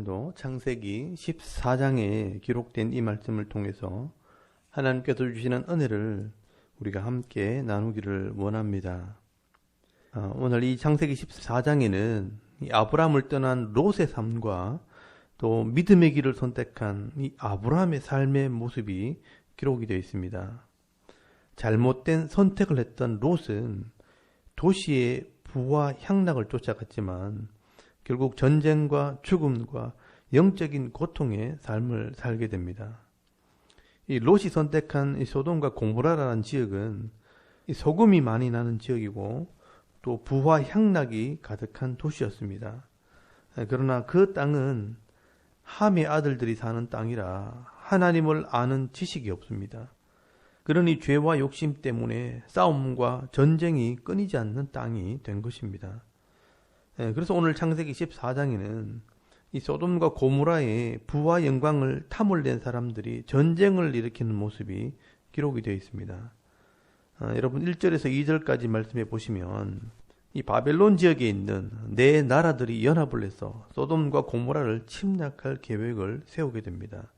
오늘도 창세기 14장에 기록된 이 말씀을 통해서 하나님께서 주시는 은혜를 우리가 함께 나누기를 원합니다. 오늘 이 창세기 14장에는 이 아브라함을 떠난 롯의 삶과 또 믿음의 길을 선택한 이 아브라함의 삶의 모습이 기록이 되어 있습니다. 잘못된 선택을 했던 롯은 도시의 부와 향락을 쫓아갔지만 결국 전쟁과 죽음과 영적인 고통의 삶을 살게 됩니다. 이 롯이 선택한 이 소돔과 고모라라는 지역은 이 소금이 많이 나는 지역이고 또 부와 향락이 가득한 도시였습니다. 그러나 그 땅은 함의 아들들이 사는 땅이라 하나님을 아는 지식이 없습니다. 그러니 죄와 욕심 때문에 싸움과 전쟁이 끊이지 않는 땅이 된 것입니다. 그래서 오늘 창세기 14장에는 이 소돔과 고모라의 부와 영광을 탐을낸 사람들이 전쟁을 일으키는 모습이 기록이 되어 있습니다. 여러분 1절에서 2절까지 말씀해 보시면 이 바벨론 지역에 있는 네 나라들이 연합을 해서 소돔과 고모라를 침략할 계획을 세우게 됩니다.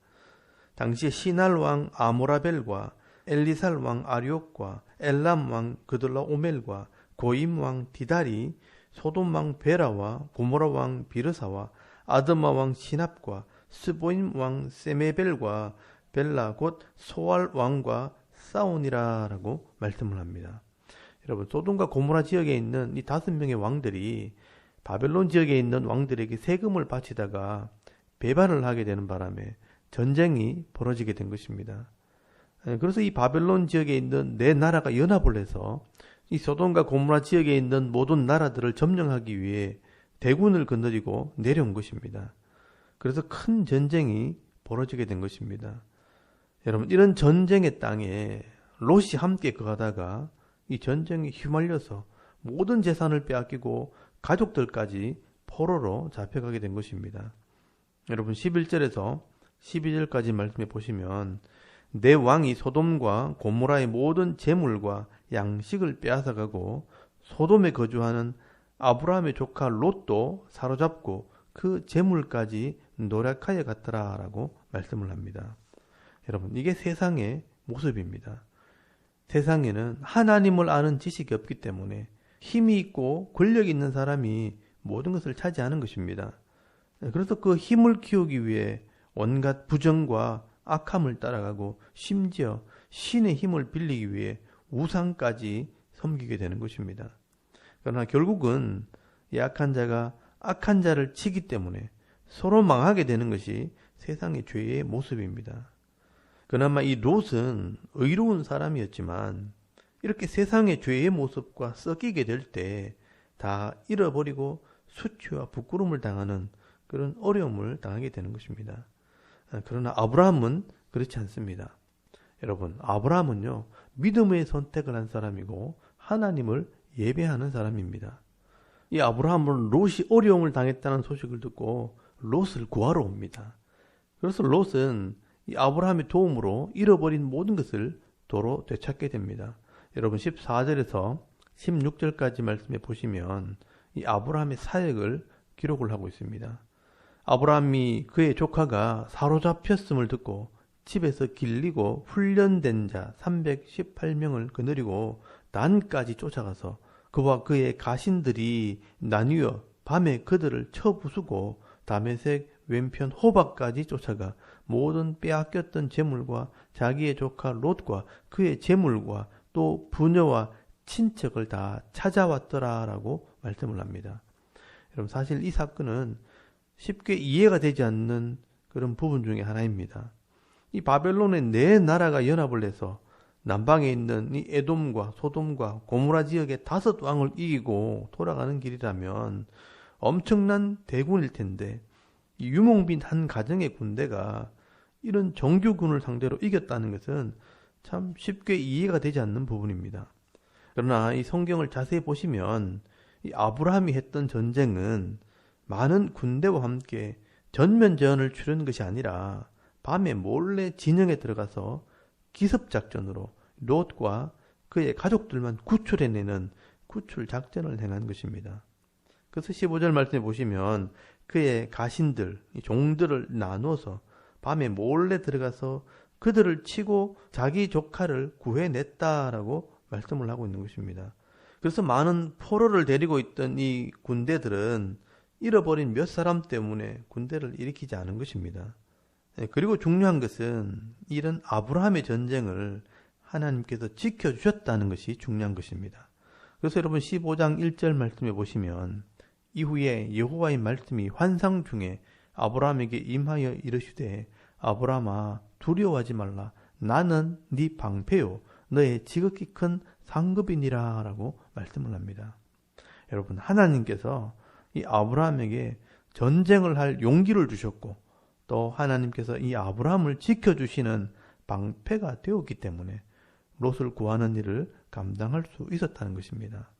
당시에 시날 왕 아모라벨과 엘리살 왕 아리옥과 엘람 왕 그들라오멜과 고임 왕 디달이 소돔 왕 베라와 고모라 왕 비르사와 아드마 왕 시납과 스보임 왕 세메벨과 벨라 곧 소알 왕과 싸우니라 라고 말씀을 합니다. 여러분 소돔과 고모라 지역에 있는 이 5명의 왕들이 바벨론 지역에 있는 왕들에게 세금을 바치다가 배반을 하게 되는 바람에 전쟁이 벌어지게 된 것입니다. 그래서 이 바벨론 지역에 있는 네 나라가 연합을 해서 이 소돔과 고모라 지역에 있는 모든 나라들을 점령하기 위해 대군을 거느리고 내려온 것입니다. 그래서 큰 전쟁이 벌어지게 된 것입니다. 여러분 이런 전쟁의 땅에 롯이 함께 거하다가 이 전쟁에 휘말려서 모든 재산을 빼앗기고 가족들까지 포로로 잡혀가게 된 것입니다. 여러분 11절에서 12절까지 말씀해 보시면 내 왕이 소돔과 고모라의 모든 재물과 양식을 빼앗아가고 소돔에 거주하는 아브라함의 조카 롯도 사로잡고 그 재물까지 노략하여 갔더라 라고 말씀을 합니다. 여러분 이게 세상의 모습입니다. 세상에는 하나님을 아는 지식이 없기 때문에 힘이 있고 권력이 있는 사람이 모든 것을 차지하는 것입니다. 그래서 그 힘을 키우기 위해 온갖 부정과 악함을 따라가고 심지어 신의 힘을 빌리기 위해 우상까지 섬기게 되는 것입니다. 그러나 결국은 이 악한 자가 악한 자를 치기 때문에 서로 망하게 되는 것이 세상의 죄의 모습입니다. 그나마 이 롯은 의로운 사람이었지만 이렇게 세상의 죄의 모습과 섞이게 될 때 다 잃어버리고 수치와 부끄러움을 당하는 그런 어려움을 당하게 되는 것입니다. 그러나 아브라함은 그렇지 않습니다. 여러분 아브라함은요 믿음의 선택을 한 사람이고 하나님을 예배하는 사람입니다. 이 아브라함은 롯이 어려움을 당했다는 소식을 듣고 롯을 구하러 옵니다. 그래서 롯은 이 아브라함의 도움으로 잃어버린 모든 것을 도로 되찾게 됩니다. 여러분 14절에서 16절까지 말씀해 보시면 이 아브라함의 사역을 기록을 하고 있습니다. 아브라함이 그의 조카가 사로잡혔음을 듣고 집에서 길리고 훈련된 자 318명을 거느리고 단까지 쫓아가서 그와 그의 가신들이 나뉘어 밤에 그들을 쳐 부수고 다메섹 왼편 호박까지 쫓아가 모든 빼앗겼던 재물과 자기의 조카 롯과 그의 재물과 또 부녀와 친척을 다 찾아왔더라 라고 말씀을 합니다. 여러분 사실 이 사건은 쉽게 이해가 되지 않는 그런 부분 중에 하나입니다. 이 바벨론의 네 나라가 연합을 해서 남방에 있는 이 에돔과 소돔과 고모라 지역의 5왕을 이기고 돌아가는 길이라면 엄청난 대군일 텐데 이 유목민 한 가정의 군대가 이런 정규군을 상대로 이겼다는 것은 참 쉽게 이해가 되지 않는 부분입니다. 그러나 이 성경을 자세히 보시면 이 아브라함이 했던 전쟁은 많은 군대와 함께 전면전을 치르는 것이 아니라 밤에 몰래 진영에 들어가서 기습작전으로 롯과 그의 가족들만 구출해내는 구출 작전을 행한 것입니다. 그래서 15절 말씀해 보시면 그의 가신들, 종들을 나누어서 밤에 몰래 들어가서 그들을 치고 자기 조카를 구해냈다라고 말씀을 하고 있는 것입니다. 그래서 많은 포로를 데리고 있던 이 군대들은 잃어버린 몇 사람 때문에 군대를 일으키지 않은 것입니다. 그리고 중요한 것은 이런 아브라함의 전쟁을 하나님께서 지켜주셨다는 것이 중요한 것입니다. 그래서 여러분 15장 1절 말씀에 보시면 이후에 여호와의 말씀이 환상 중에 아브라함에게 임하여 이르시되 아브라함아 두려워하지 말라 나는 네 방패요 너의 지극히 큰 상급이니라 라고 말씀을 합니다. 여러분 하나님께서 이 아브라함에게 전쟁을 할 용기를 주셨고 또 하나님께서 이 아브라함을 지켜주시는 방패가 되었기 때문에 롯을 구하는 일을 감당할 수 있었다는 것입니다.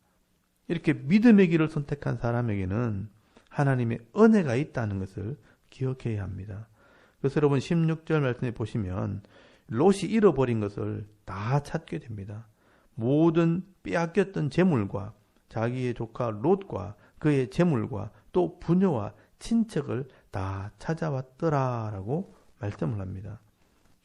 이렇게 믿음의 길을 선택한 사람에게는 하나님의 은혜가 있다는 것을 기억해야 합니다. 그래서 여러분 16절 말씀에 보시면 롯이 잃어버린 것을 다 찾게 됩니다. 모든 빼앗겼던 재물과 자기의 조카 롯과 그의 재물과 또 부녀와 친척을 다 찾아왔더라라고 말씀을 합니다.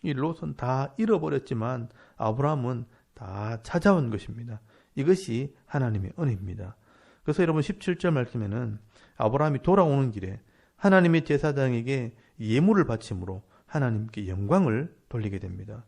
이 롯은 다 잃어버렸지만 아브라함은 다 찾아온 것입니다. 이것이 하나님의 은혜입니다. 그래서 여러분 17절 말씀에는 아브라함이 돌아오는 길에 하나님의 제사장에게 예물을 바침으로 하나님께 영광을 돌리게 됩니다.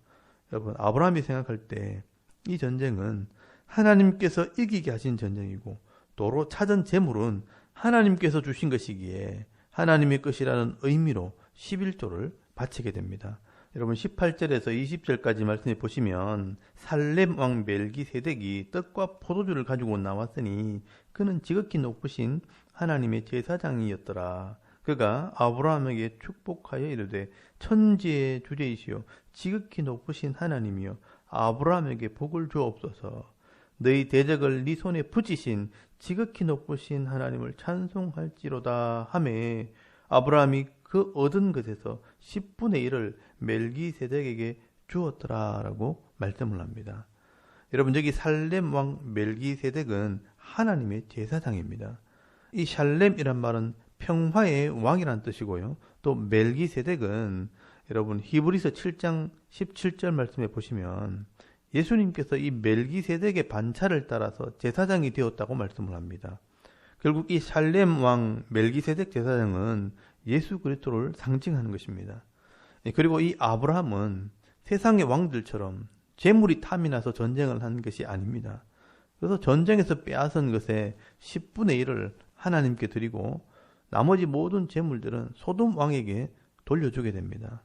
여러분 아브라함이 생각할 때 이 전쟁은 하나님께서 이기게 하신 전쟁이고 도로 찾은 재물은 하나님께서 주신 것이기에 하나님의 것이라는 의미로 11조를 바치게 됩니다. 여러분 18절에서 20절까지 말씀해 보시면 살렘 왕 멜기세덱이 떡과 포도주를 가지고 나왔으니 그는 지극히 높으신 하나님의 제사장이었더라. 그가 아브라함에게 축복하여 이르되 천지의 주제이시여 지극히 높으신 하나님이여 아브라함에게 복을 주옵소서. 너희 대적을 네 손에 붙이신 지극히 높으신 하나님을 찬송할지로다 하매 아브라함이 그 얻은 것에서 10분의 1을 멜기세덱에게 주었더라라고 말씀을 합니다. 여러분 여기 살렘 왕 멜기세덱은 하나님의 제사장입니다. 이 샬렘이란 말은 평화의 왕이란 뜻이고요. 또 멜기세덱은 여러분 히브리서 7장 17절 말씀에 보시면 예수님께서 이 멜기세덱의 반차를 따라서 제사장이 되었다고 말씀을 합니다. 결국 이 샬렘 왕 멜기세덱 제사장은 예수 그리스도를 상징하는 것입니다. 그리고 이 아브라함은 세상의 왕들처럼 재물이 탐이 나서 전쟁을 한 것이 아닙니다. 그래서 전쟁에서 빼앗은 것의 10분의 1을 하나님께 드리고 나머지 모든 재물들은 소돔 왕에게 돌려주게 됩니다.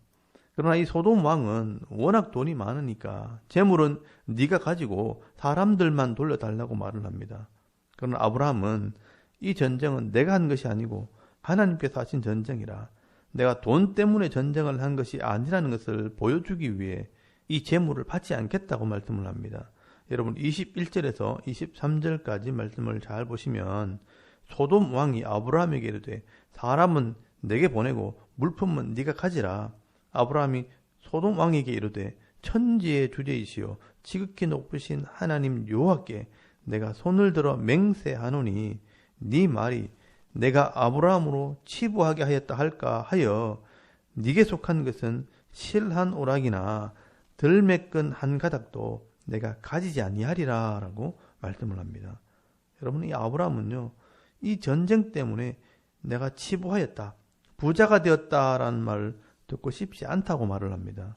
그러나 이 소돔 왕은 워낙 돈이 많으니까 재물은 네가 가지고 사람들만 돌려달라고 말을 합니다. 그러나 아브라함은 이 전쟁은 내가 한 것이 아니고 하나님께서 하신 전쟁이라 내가 돈 때문에 전쟁을 한 것이 아니라는 것을 보여주기 위해 이 재물을 받지 않겠다고 말씀을 합니다. 여러분 21절에서 23절까지 말씀을 잘 보시면 소돔 왕이 아브라함에게 이르되 사람은 내게 보내고 물품은 네가 가지라. 아브라함이 소돔 왕에게 이르되 천지의 주제이시여 지극히 높으신 하나님 여호와께 내가 손을 들어 맹세하노니 네 말이 내가 아브라함으로 치부하게 하였다 할까 하여 네게 속한 것은 실 한 오락이나 들매끈 한 가닥도 내가 가지지 아니하리라 라고 말씀을 합니다. 여러분 이 아브라함은요 이 전쟁 때문에 내가 치부하였다 부자가 되었다라는 말을 듣고 싶지 않다고 말을 합니다.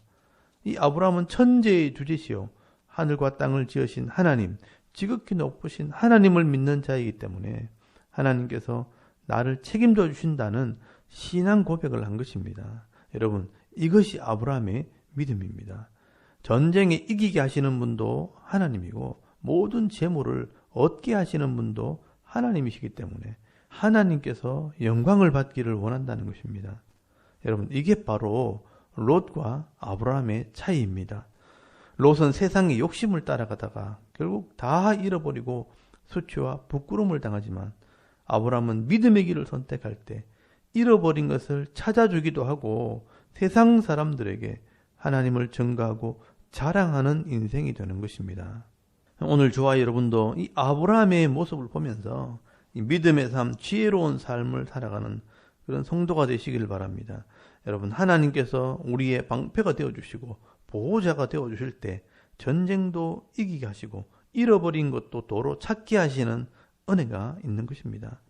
이 아브라함은 천지의 주제시요 하늘과 땅을 지으신 하나님 지극히 높으신 하나님을 믿는 자이기 때문에 하나님께서 나를 책임져 주신다는 신앙 고백을 한 것입니다. 여러분 이것이 아브라함의 믿음입니다. 전쟁에 이기게 하시는 분도 하나님이고 모든 재물을 얻게 하시는 분도 하나님이시기 때문에 하나님께서 영광을 받기를 원한다는 것입니다. 여러분 이게 바로 롯과 아브라함의 차이입니다. 롯은 세상의 욕심을 따라가다가 결국 다 잃어버리고 수치와 부끄러움을 당하지만 아브라함은 믿음의 길을 선택할 때 잃어버린 것을 찾아주기도 하고 세상 사람들에게 하나님을 증거하고 자랑하는 인생이 되는 것입니다. 오늘 저와 여러분도 이 아브라함의 모습을 보면서 이 믿음의 삶, 지혜로운 삶을 살아가는 그런 성도가 되시길 바랍니다. 여러분, 하나님께서 우리의 방패가 되어주시고 보호자가 되어주실 때 전쟁도 이기게 하시고 잃어버린 것도 도로 찾게 하시는 은혜가 있는 것입니다.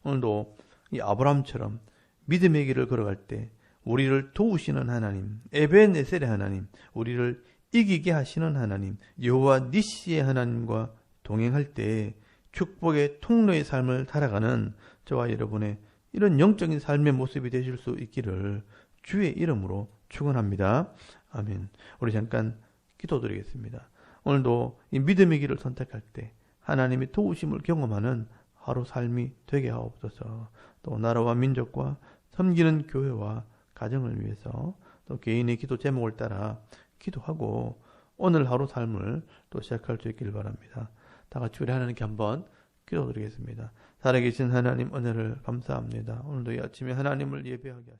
오늘도 이 아브라함처럼 믿음의 길을 걸어갈 때 우리를 도우시는 하나님, 에벤에셀의 하나님, 우리를 이기게 하시는 하나님, 여호와 니시의 하나님과 동행할 때 축복의 통로의 삶을 살아가는 저와 여러분의 이런 영적인 삶의 모습이 되실 수 있기를 주의 이름으로 축원합니다. 아멘. 우리 잠깐 기도드리겠습니다. 오늘도 이 믿음의 길을 선택할 때 하나님의 도우심을 경험하는 하루 삶이 되게 하옵소서. 또 나라와 민족과 섬기는 교회와 가정을 위해서 또 개인의 기도 제목을 따라 기도하고 오늘 하루 삶을 또 시작할 수 있길 바랍니다. 다 같이 우리 하나님께 한번 기도드리겠습니다. 살아계신 하나님 은혜를 감사합니다. 오늘도 이 아침에 하나님을 예배하게 하시고